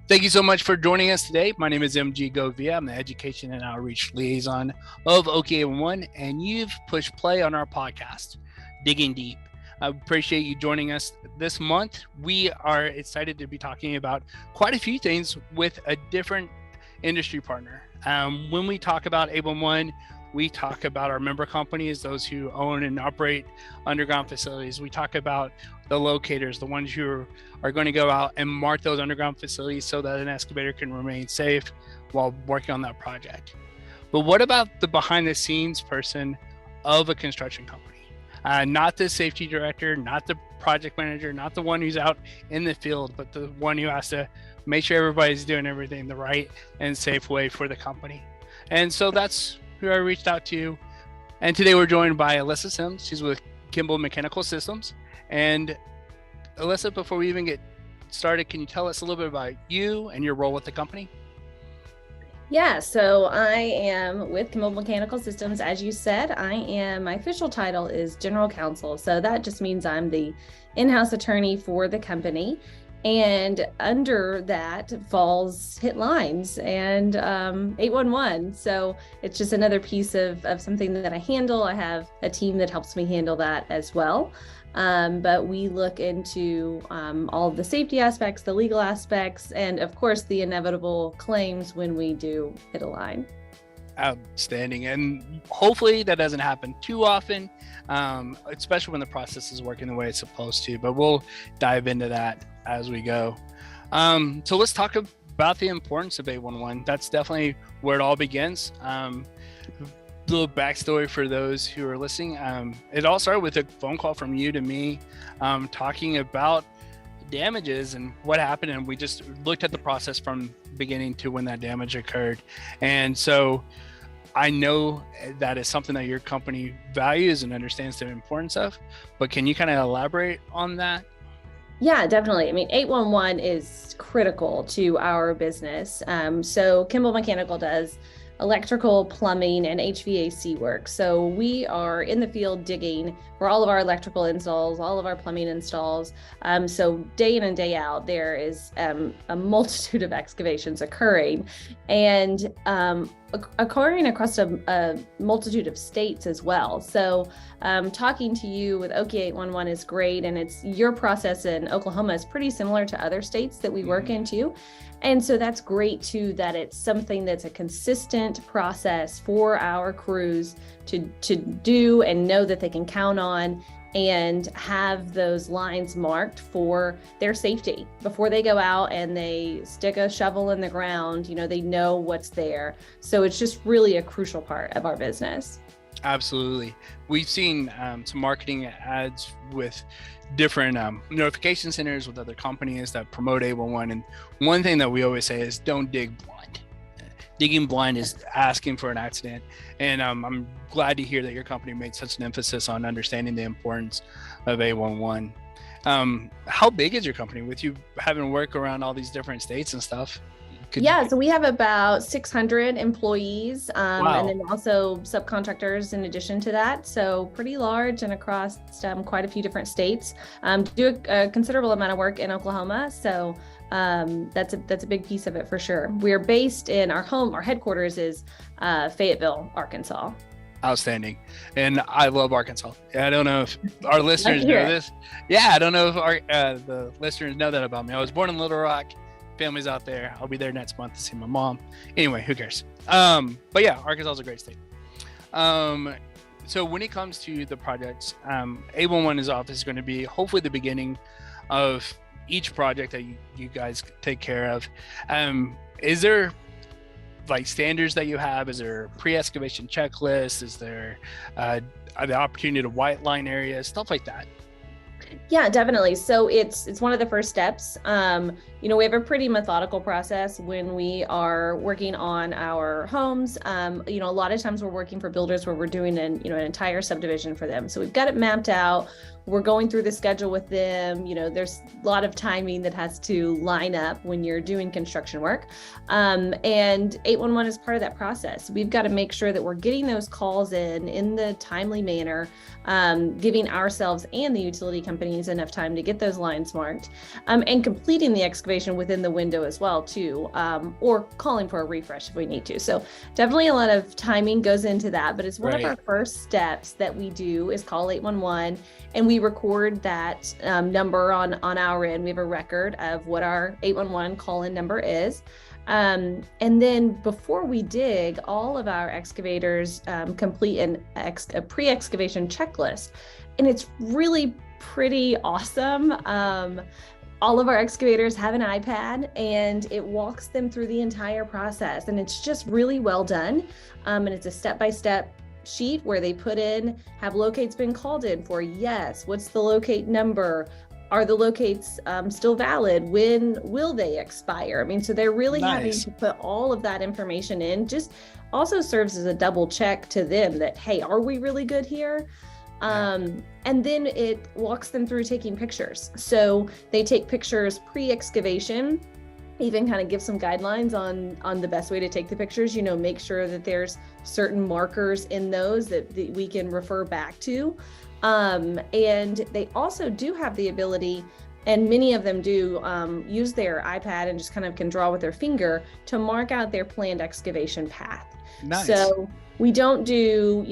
Thank you so much for joining us today. My name is MG Govia. I'm the Education and Outreach Liaison of OK1, and you've pushed play on our podcast, Digging Deep. I appreciate you joining us this month. We are excited to be talking about quite a few things with a different industry partner. When we talk about A11, we talk about our member companies, those who own and operate underground facilities. We talk about the locators, the ones who are going to go out and mark those underground facilities so that an excavator can remain safe while working on that project. But what about the behind the scenes person of a construction company? Not the safety director, not the project manager, not the one who's out in the field, but the one who has to make sure everybody's doing everything the right and safe way for the company. And so that's who I reached out to. And today we're joined by Allissa Sims. She's with Kimbel Mechanical Systems. And Alissa, before we even get started, can you tell us a little bit about you and your role with the company? Yeah, so I am with Kimbel Mechanical Systems. As you said, my official title is General Counsel. So that just means I'm the in-house attorney for the company. And under that falls hit lines and 811. So it's just another piece of something that I handle. I have a team that helps me handle that as well. But we look into all of the safety aspects, the legal aspects, and of course the inevitable claims when we do hit a line. Outstanding. And hopefully that doesn't happen too often, especially when the process is working the way it's supposed to, but we'll dive into that as we go. So let's talk about the importance of 811. That's definitely where it all begins. Little backstory for those who are listening. It all started with a phone call from you to me, talking about damages and what happened. And we just looked at the process from beginning to when that damage occurred. And so I know that is something that your company values and understands the importance of, but can you kind of elaborate on that? Yeah, definitely. I mean, 811 is critical to our business. So Kimbel Mechanical does electrical, plumbing, and HVAC work. So we are in the field digging for all of our electrical installs, all of our plumbing installs. So day in and day out, there is a multitude of excavations occurring and occurring across a multitude of states as well. So talking to you with OK811 is great. And it's your process in Oklahoma is pretty similar to other states that we work into. And so that's great too, that it's something that's a consistent process for our crews to do and know that they can count on and have those lines marked for their safety. Before they go out and they stick a shovel in the ground, they know what's there. So it's just really a crucial part of our business. Absolutely. We've seen some marketing ads with different notification centers with other companies that promote 811. And one thing that we always say is don't dig blind. Digging blind is asking for an accident. And I'm glad to hear that your company made such an emphasis on understanding the importance of 811. How big is your company with you having work around all these different states and stuff? So we have about 600 employees, Wow. And then also subcontractors in addition to that. So pretty large and across quite a few different states. Do a considerable amount of work in Oklahoma. So that's a big piece of it for sure. We're based in our headquarters is Fayetteville, Arkansas. Outstanding. And I love Arkansas. I don't know if our listeners know this. Yeah, I don't know if the listeners know that about me. I was born in Little Rock. Family's out there. I'll be there next month to see my mom. Anyway, who cares? But yeah, Arkansas is a great state. So when it comes to the projects, 811's office is going to be hopefully the beginning of each project that you guys take care of. Is there like standards that you have? Is there a pre-excavation checklist? Is there the opportunity to white line areas, stuff like that? Yeah, definitely. So it's one of the first steps. We have a pretty methodical process when we are working on our homes. A lot of times we're working for builders where we're doing an entire subdivision for them. So we've got it mapped out. We're going through the schedule with them. There's a lot of timing that has to line up when you're doing construction work. And 811 is part of that process. We've got to make sure that we're getting those calls in the timely manner, giving ourselves and the utility company companies enough time to get those lines marked, and completing the excavation within the window as well too, or calling for a refresh if we need to. So definitely a lot of timing goes into that, but it's one of our first steps that we do is call 811, and we record that number on our end. We have a record of what our 811 call-in number is. And then before we dig, all of our excavators complete a pre-excavation checklist, and it's really pretty awesome. All of our excavators have an iPad, and it walks them through the entire process, and it's just really well done. And it's a step-by-step sheet where they put in, have locates been called in for? Yes. What's the locate number? Are the locates still valid? When will they expire? I mean, so they're really having to put all of that information in. Just also serves as a double check to them that, hey, are we really good here? And then it walks them through taking pictures. So they take pictures pre-excavation, even kind of give some guidelines on the best way to take the pictures, make sure that there's certain markers in those that we can refer back to. And they also do have the ability, and many of them do, use their iPad and just kind of can draw with their finger to mark out their planned excavation path. Nice. So we don't do,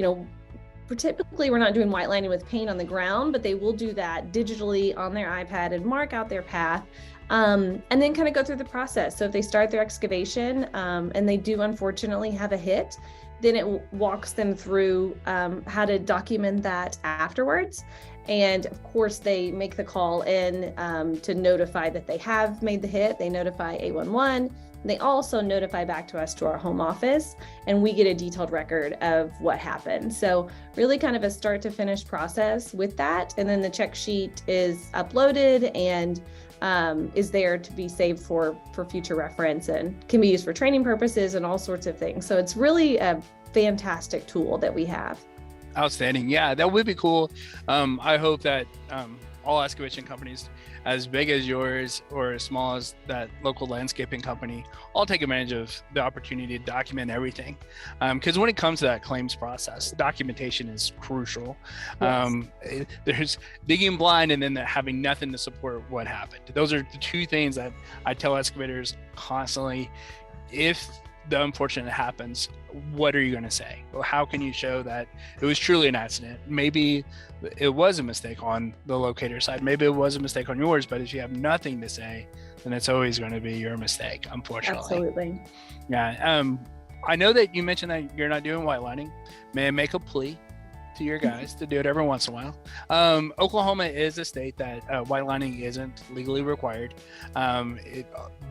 typically we're not doing white lining with paint on the ground, but they will do that digitally on their iPad and mark out their path. And then kind of go through the process. So if they start their excavation, and they do unfortunately have a hit, then it walks them through how to document that afterwards. And of course, they make the call in to notify that they have made the hit. They notify 811. They also notify back to us to our home office, and we get a detailed record of what happened. So really kind of a start to finish process with that. And then the check sheet is uploaded and is there to be saved for future reference, and can be used for training purposes and all sorts of things. So it's really a fantastic tool that we have. Outstanding. Yeah, that would be cool. I hope that all excavation companies, as big as yours or as small as that local landscaping company, all take advantage of the opportunity to document everything. Because when it comes to that claims process, documentation is crucial. Yes. There's digging blind and then having nothing to support what happened. Those are the two things that I tell excavators constantly. If the unfortunate happens, what are you going to say? Well, how can you show that it was truly an accident? Maybe it was a mistake on the locator side. Maybe it was a mistake on yours, but if you have nothing to say, then it's always going to be your mistake, unfortunately. Absolutely. Yeah. I know that you mentioned that you're not doing white lining. May I make a plea to your guys to do it every once in a while? Oklahoma is a state that white lining isn't legally required.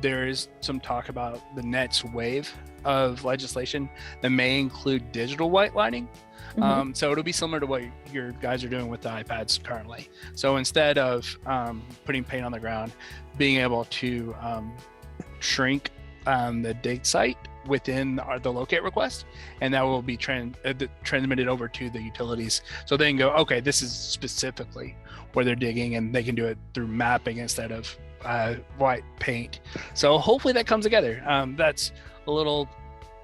There is some talk about the next wave of legislation that may include digital white lining. So it'll be similar to what your guys are doing with the iPads currently. So instead of putting paint on the ground, being able to shrink the dig site within the locate request, and that will be transmitted over to the utilities, so they can go, okay, this is specifically where they're digging, and they can do it through mapping instead of white paint. So hopefully that comes together. That's a little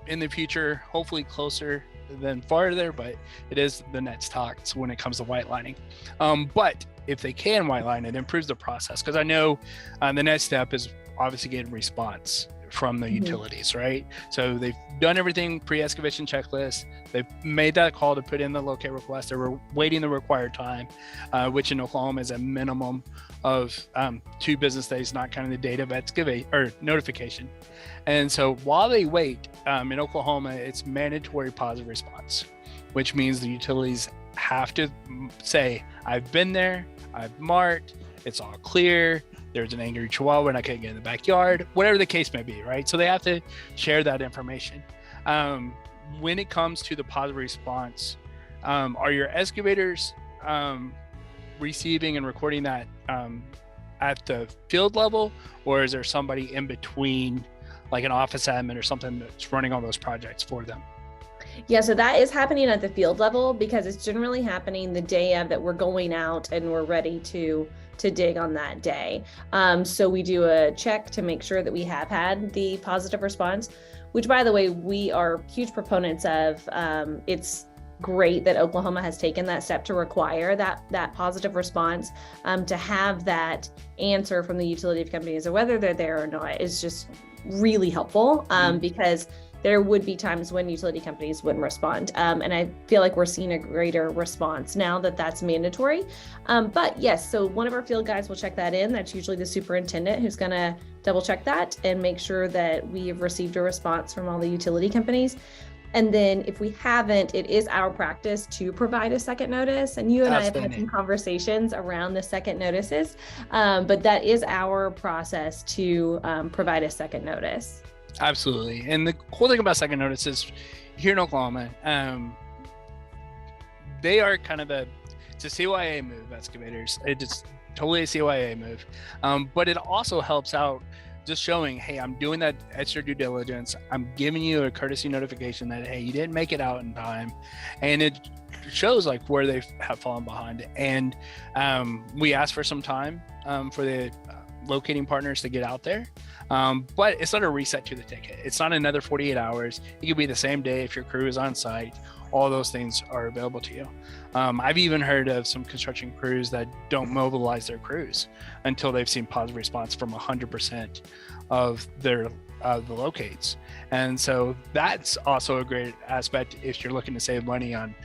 in the future, hopefully closer than farther, but it is the next talks when it comes to white lining. But if they can white line, it improves the process, because I know the next step is obviously getting response from the utilities, right? So they've done everything, pre-excavation checklist, they've made that call to put in the locate request, they're waiting the required time, which in Oklahoma is a minimum of 2 business days, not counting the date of excavate or notification. And so while they wait, in Oklahoma, it's mandatory positive response, which means the utilities have to say, I've been there, I've marked, it's all clear, there's an angry chihuahua and I can't get in the backyard, whatever the case may be, right? So they have to share that information. When it comes to the positive response, are your excavators receiving and recording that at the field level, or is there somebody in between, like an office admin or something, that's running all those projects for them? Yeah, so that is happening at the field level, because it's generally happening the day of that we're going out and we're ready to dig on that day. So we do a check to make sure that we have had the positive response, which, by the way, we are huge proponents of. It's great that Oklahoma has taken that step to require that positive response. To have that answer from the utility companies, or whether they're there or not, is just really helpful, because there would be times when utility companies wouldn't respond. And I feel like we're seeing a greater response now that that's mandatory. But yes, so one of our field guys will check that in. That's usually the superintendent who's going to double check that and make sure that we have received a response from all the utility companies. And then if we haven't, it is our practice to provide a second notice. And you and I have had some conversations around the second notices, but that is our process to provide a second notice. Absolutely. And the cool thing about second notice is here in Oklahoma, they are kind of it's a CYA move, excavators. It's totally a CYA move. But it also helps out just showing, hey, I'm doing that extra due diligence. I'm giving you a courtesy notification that, hey, you didn't make it out in time. And it shows like where they have fallen behind. And we ask for some time for the locating partners to get out there. But it's not a reset to the ticket. It's not another 48 hours. It could be the same day if your crew is on site. All those things are available to you. I've even heard of some construction crews that don't mobilize their crews until they've seen positive response from 100% of the locates. And so that's also a great aspect if you're looking to save money on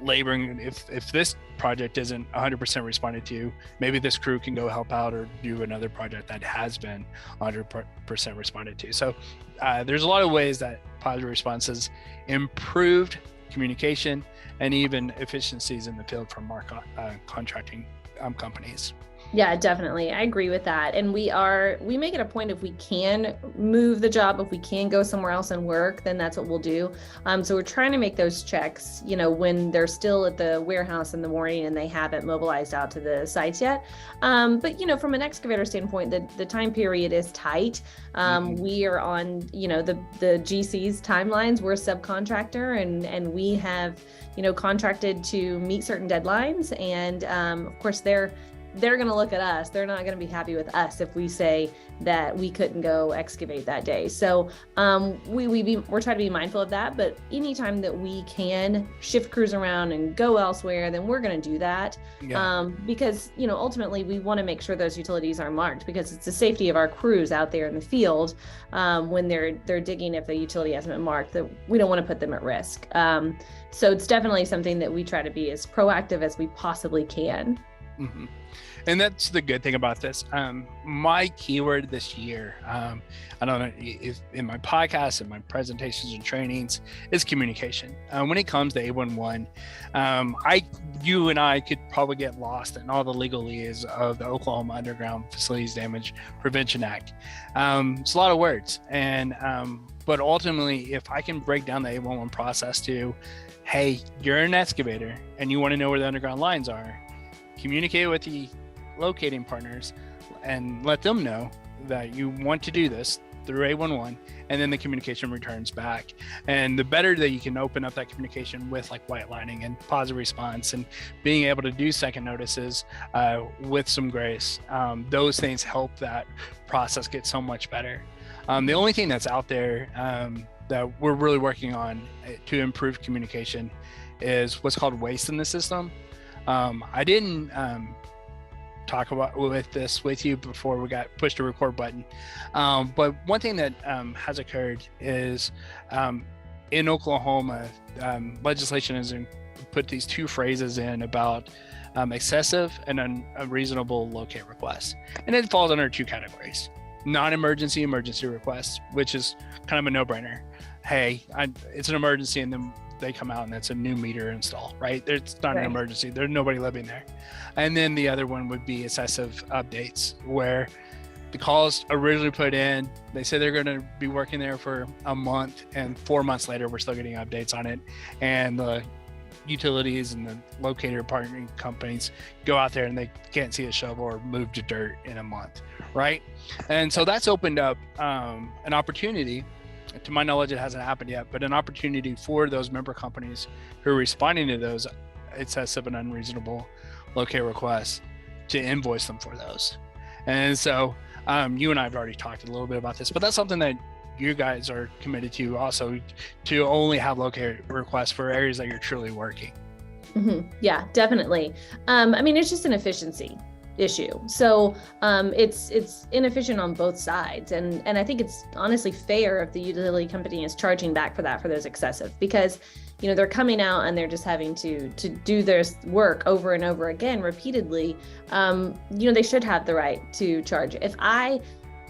laboring. If this project isn't 100% responded to, maybe this crew can go help out or do another project that has been 100% responded to. So there's a lot of ways that positive responses improved communication and even efficiencies in the field from our contracting companies. Yeah, definitely. I agree with that. And we make it a point, if we can move the job, if we can go somewhere else and work, then that's what we'll do. So we're trying to make those checks, when they're still at the warehouse in the morning and they haven't mobilized out to the sites yet. But, from an excavator standpoint, the time period is tight. We are on, the GC's timelines. We're a subcontractor and we have, contracted to meet certain deadlines. And of course, they're going to look at us. They're not going to be happy with us if we say that we couldn't go excavate that day. So we're trying to be mindful of that. But anytime that we can shift crews around and go elsewhere, then we're going to do that. Yeah. Because ultimately we want to make sure those utilities are marked, because it's the safety of our crews out there in the field when they're digging. If the utility hasn't been marked, that we don't want to put them at risk. So it's definitely something that we try to be as proactive as we possibly can. Mm-hmm. And that's the good thing about this. My keyword this year, I don't know if in my podcast and my presentations and trainings, is communication. When it comes to 811, you and I could probably get lost in all the legalese of the Oklahoma Underground Facilities Damage Prevention Act. It's a lot of words. And but ultimately, if I can break down the 811 process to, hey, you're an excavator and you want to know where the underground lines are, communicate with the locating partners and let them know that you want to do this through 811, and then the communication returns back. And the better that you can open up that communication with like white lining and positive response and being able to do second notices with some grace, those things help that process get so much better. The only thing that's out there that we're really working on to improve communication is what's called waste in the system. I didn't talk about with you before we got pushed the record button. But one thing that has occurred is in Oklahoma, legislation has put these two phrases in about excessive and unreasonable locate requests. And it falls under two categories: non-emergency emergency requests, which is kind of a no-brainer. Hey, it's an emergency, and then they come out and it's a new meter install, right? It's not an emergency. There's nobody living there. And then the other one would be excessive updates, where the calls originally put in, they say they're going to be working there for a month, and 4 months later, we're still getting updates on it. And the utilities and the locator partnering companies go out there and they can't see a shovel or move to dirt in a month, right? And so that's opened up an opportunity. To my knowledge, it hasn't happened yet, but an opportunity for those member companies who are responding to those excessive and unreasonable locate requests to invoice them for those. And so you and I have already talked a little bit about this, but that's something that you guys are committed to also to only have locate requests for areas that you're truly working. Yeah, definitely. I mean, it's just an efficiency issue. So it's inefficient on both sides. And I think it's honestly fair if the utility company is charging back for that, for those excessive, because, you know, they're coming out and they're just having to do their work over and over again repeatedly. You know, they should have the right to charge. If I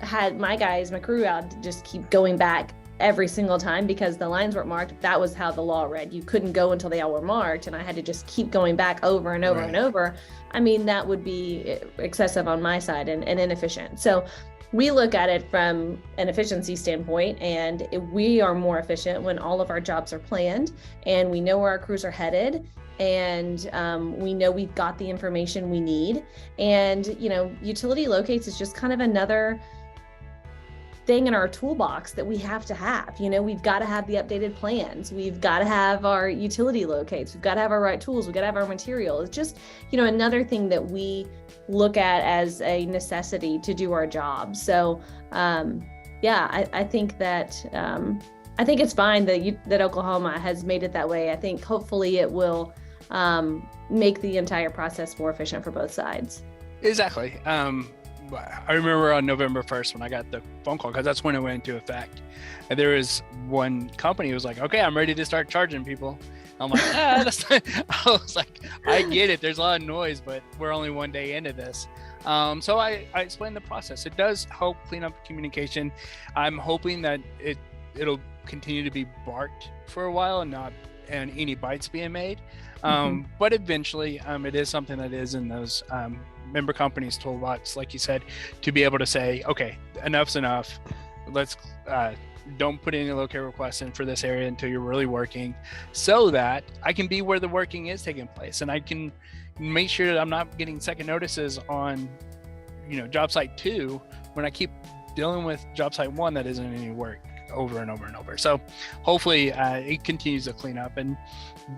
had my guys, my crew out to just keep going back every single time because the lines weren't marked, that was how the law read. You couldn't go until they all were marked, and I had to just keep going back over and over and over. I mean, that would be excessive on my side and inefficient. So we look at it from an efficiency standpoint, and we are more efficient when all of our jobs are planned and we know where our crews are headed, and we know we've got the information we need. And, you know, utility locates is just kind of another thing in our toolbox that we have to have. You know, we've got to have the updated plans. We've got to have our utility locates. We've got to have our right tools. We've got to have our material. It's just, you know, another thing that we look at as a necessity to do our job. So, yeah, I think that, I think it's fine that Oklahoma has made it that way. I think hopefully it will make the entire process more efficient for both sides. Exactly. I remember on November 1st when I got the phone call, because that's when it went into effect. And there was one company who was like, okay, I'm ready to start charging people. I'm like, that's not... I was like, I get it. There's a lot of noise, but we're only one day into this. So I explained the process. It does help clean up communication. I'm hoping that it'll continue to be barked for a while and not any bites being made. But eventually it is something that is in those member companies toolbox, like you said, to be able to say, okay, enough's enough. Let's don't put any locate requests in for this area until you're really working, so that I can be where the working is taking place, and I can make sure that I'm not getting second notices on, you know, job site 2 when I keep dealing with job site 1 that isn't any work over and over and over. So hopefully it continues to clean up, and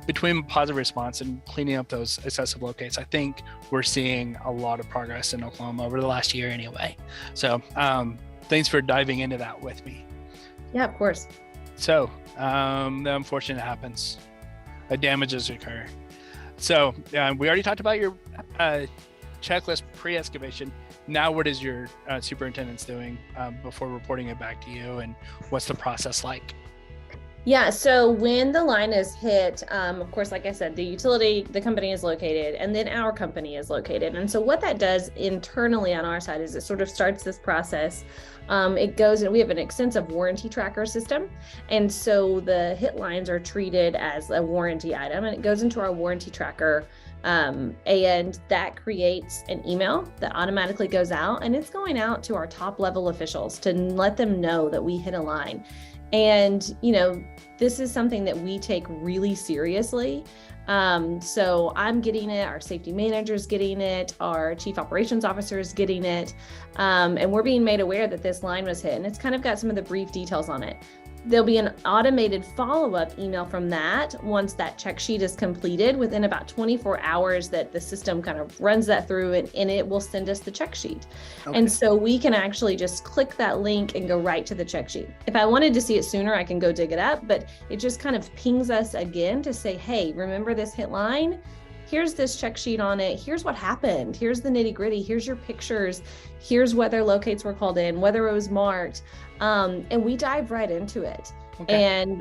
between positive response and cleaning up those excessive locates, I think we're seeing a lot of progress in Oklahoma over the last year anyway. So thanks for diving into that with me. Yeah, of course. So the unfortunate happens, damages occur. So we already talked about your checklist pre-excavation. Now what is your superintendent's doing before reporting it back to you, and what's the process like? Yeah, so when the line is hit, of course, like I said, the company is located, and then our company is located. And so what that does internally on our side is it sort of starts this process. It goes, and we have an extensive warranty tracker system. And so the hit lines are treated as a warranty item, and it goes into our warranty tracker. And that creates an email that automatically goes out, and it's going out to our top level officials to let them know that we hit a line. And, you know, this is something that we take really seriously. So I'm getting it, our safety manager's getting it, our chief operations officer is getting it. And we're being made aware that this line was hit, and it's kind of got some of the brief details on it. There'll be an automated follow-up email from that once that check sheet is completed, within about 24 hours that the system kind of runs that through, and it will send us the check sheet. Okay. And so we can actually just click that link and go right to the check sheet. If I wanted to see it sooner, I can go dig it up, but it just kind of pings us again to say, hey, remember this hit line? Here's this check sheet on it. Here's what happened. Here's the nitty gritty. Here's your pictures. Here's whether locates were called in, whether it was marked. And we dive right into it. Okay. And,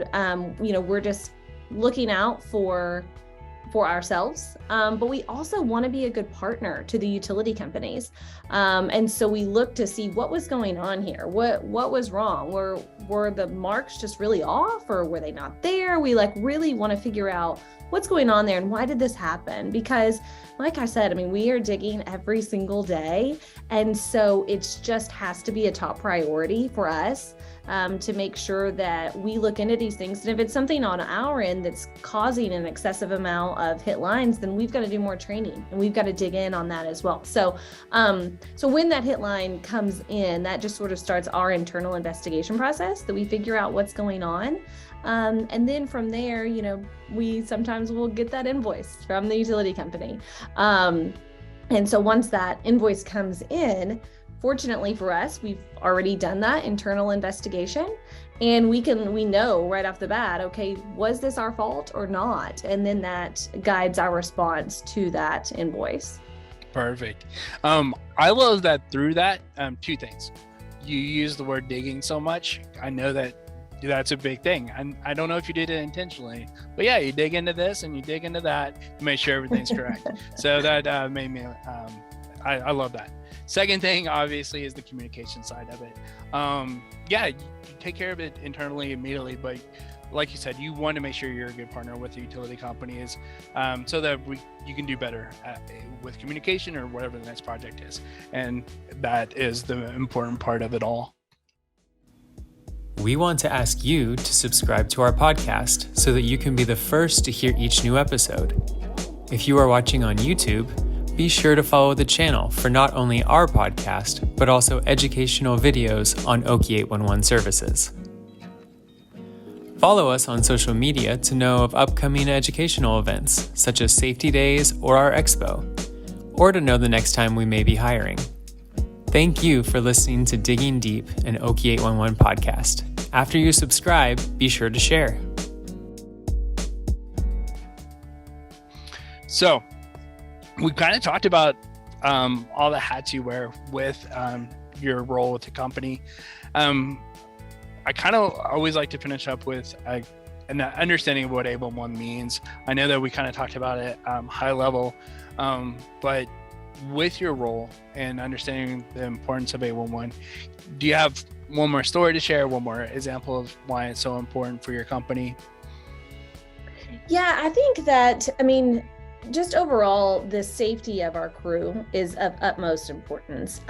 you know, we're just looking out for ourselves. But we also want to be a good partner to the utility companies. And so we look to see what was going on here. What was wrong? Were the marks just really off, or were they not there? We really want to figure out what's going on there and why did this happen? Because like I said, I mean, we are digging every single day. And so it just has to be a top priority for us to make sure that we look into these things. And if it's something on our end that's causing an excessive amount of hit lines, then we've got to do more training, and we've got to dig in on that as well. So, so when that hit line comes in, that just sort of starts our internal investigation process, that we figure out what's going on. And then from there, you know, we sometimes will get that invoice from the utility company. And so once that invoice comes in, fortunately for us, we've already done that internal investigation, and we know right off the bat, okay, was this our fault or not? And then that guides our response to that invoice. Perfect. I love that through that, two things. You use the word digging so much. I know that's a big thing. And I don't know if you did it intentionally, but yeah, you dig into this and you dig into that to make sure everything's correct. So that made me, I love that. Second thing, obviously, is the communication side of it. Yeah, you take care of it internally immediately, but like you said, you want to make sure you're a good partner with the utility companies, so that you can do better with communication or whatever the next project is. And that is the important part of it all. We want to ask you to subscribe to our podcast so that you can be the first to hear each new episode. If you are watching on YouTube, be sure to follow the channel for not only our podcast, but also educational videos on Oki 811 services. Follow us on social media to know of upcoming educational events, such as Safety Days or our Expo, or to know the next time we may be hiring. Thank you for listening to Digging Deep, an Oki 811 podcast. After you subscribe, be sure to share. So, we kind of talked about all the hats you wear with your role with the company. I kind of always like to finish up with an understanding of what 811 means. I know that we kind of talked about it high level, but with your role and understanding the importance of 811, do you have one more story to share, one more example of why it's so important for your company? Yeah, I think that, just overall, the safety of our crew is of utmost importance.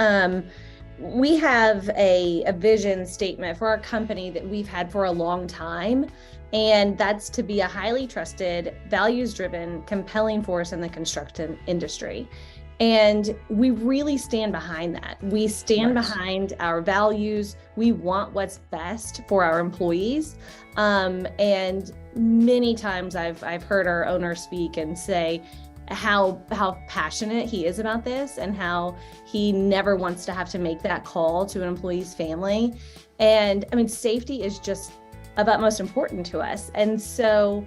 We have a vision statement for our company that we've had for a long time, and that's to be a highly trusted, values-driven, compelling force in the construction industry. And we really stand behind that. We stand behind our values. We want what's best for our employees. And many times I've heard our owner speak and say how passionate he is about this, and how he never wants to have to make that call to an employee's family. And safety is just of utmost important to us. And so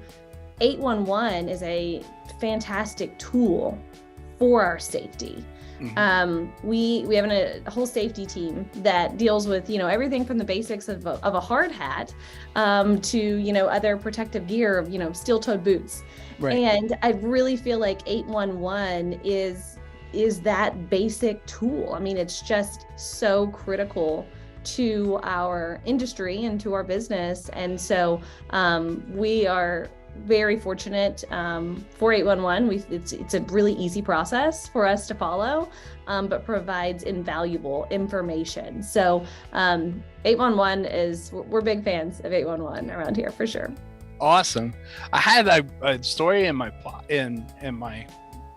811 is a fantastic tool for our safety. Mm-hmm. We have a whole safety team that deals with, everything from the basics of a hard hat to, other protective gear, steel-toed boots. Right. And I really feel like 811 is that basic tool. It's just so critical to our industry and to our business. And so we are very fortunate for 811. It's a really easy process for us to follow, but provides invaluable information. So 811 we're big fans of 811 around here for sure. Awesome. I have a story in my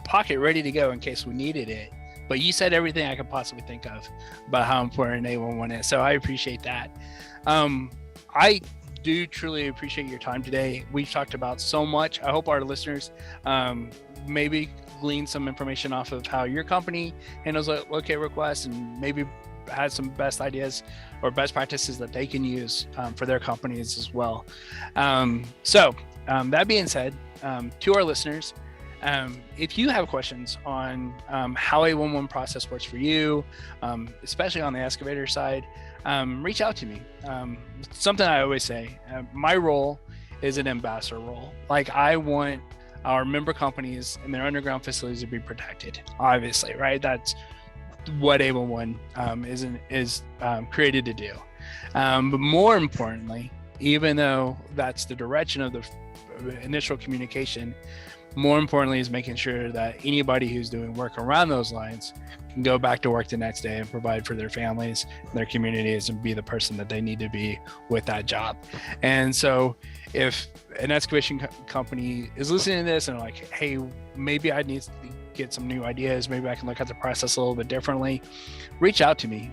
pocket ready to go in case we needed it, but you said everything I could possibly think of about how important 811 is. So I appreciate that. I do truly appreciate your time today. We've talked about so much. I hope our listeners maybe glean some information off of how your company handles locate requests, and maybe has some best ideas or best practices that they can use for their companies as well. So that being said, to our listeners, if you have questions on how 811 process works for you, especially on the excavator side, reach out to me. Something I always say, my role is an ambassador role. Like, I want our member companies and their underground facilities to be protected, obviously, right? That's what 811 is created to do. But more importantly, even though that's the direction of the initial communication, more importantly is making sure that anybody who's doing work around those lines can go back to work the next day and provide for their families, their communities, and be the person that they need to be with that job. And so if an excavation company is listening to this and like, hey, maybe I need to get some new ideas, maybe I can look at the process a little bit differently, reach out to me.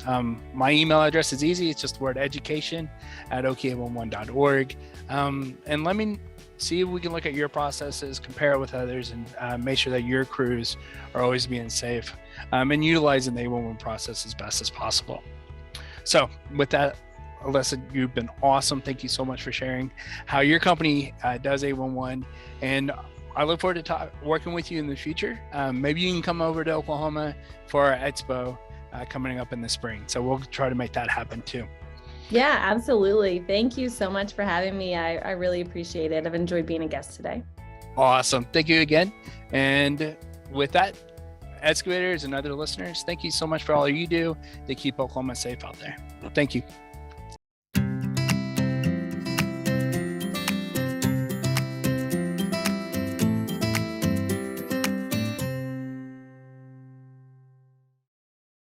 My email address is easy. It's just the word education@oki811.org. And let me see if we can look at your processes, compare it with others, and make sure that your crews are always being safe and utilizing the 811 process as best as possible. So with that, Alissa, you've been awesome. Thank you so much for sharing how your company does 811. And I look forward to working with you in the future. Maybe you can come over to Oklahoma for our expo coming up in the spring. So we'll try to make that happen too. Yeah, absolutely. Thank you so much for having me. I really appreciate it. I've enjoyed being a guest today. Awesome. Thank you again. And with that, excavators and other listeners, thank you so much for all you do to keep Oklahoma safe out there. Thank you.